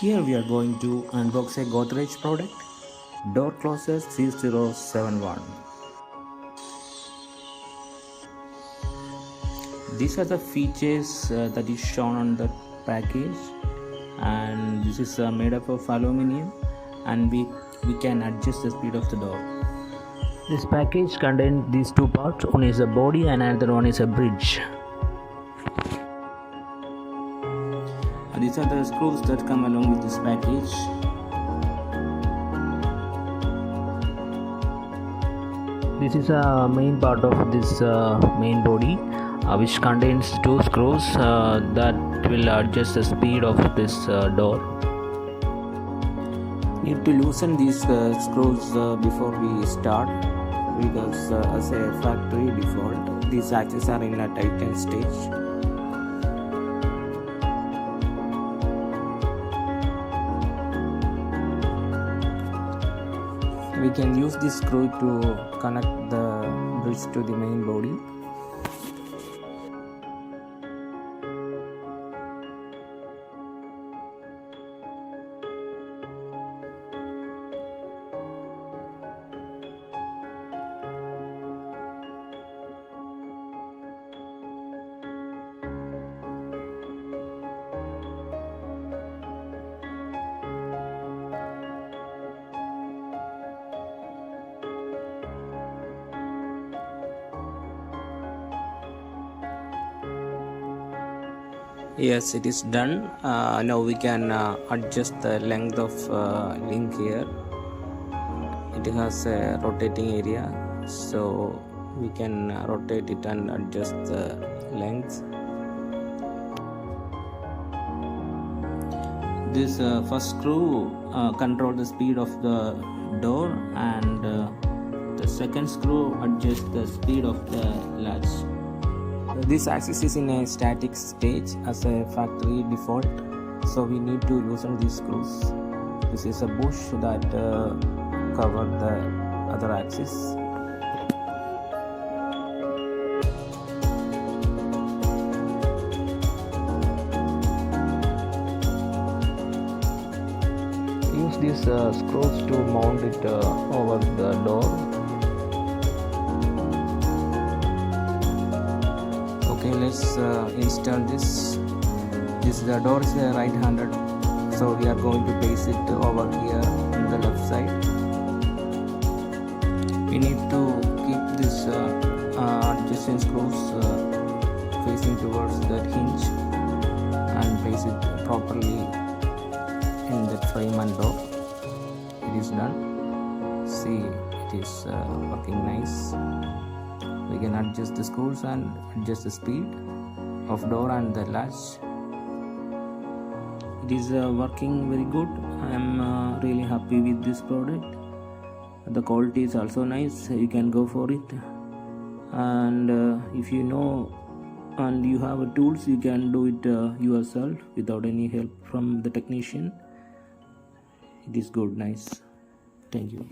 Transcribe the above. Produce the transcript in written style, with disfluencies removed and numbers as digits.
Here we are going to unbox a Godrej product, doorcloser C071. These are the features that is shown on the package, and this is made up of aluminium, and we can adjust the speed of the door. This package contains these two parts. One is a body and another one is a bridge. These are the screws that come along with this package. This is a main part of this main body, which contains two screws that will adjust the speed of this door. Need to loosen these screws before we start, because as a factory default, these axes are in a tightened stage. We can use this screw to connect the bridge to the main body. Yes, it is done. Now we can adjust the length of link here. It has a rotating area, so we can rotate it and adjust the length. This first screw controls the speed of the door, and the second screw adjusts the speed of the latch. This axis is in a static stage as a factory default, so we need to loosen these screws. This is a bush that cover the other axis. Use these screws to mount it over the door. Okay, let's install this. The door is right-handed, so we are going to place it over here on the left side. We need to keep this adjusting screws facing towards that hinge and place it properly in the frame and door. It is done. See, it is working nice. We can adjust the screws and adjust the speed of door and the latch. It is working very good. I am really happy with this product. The quality is also nice. You can go for it. And if you know and you have tools, you can do it yourself without any help from the technician. It is good, nice. Thank you.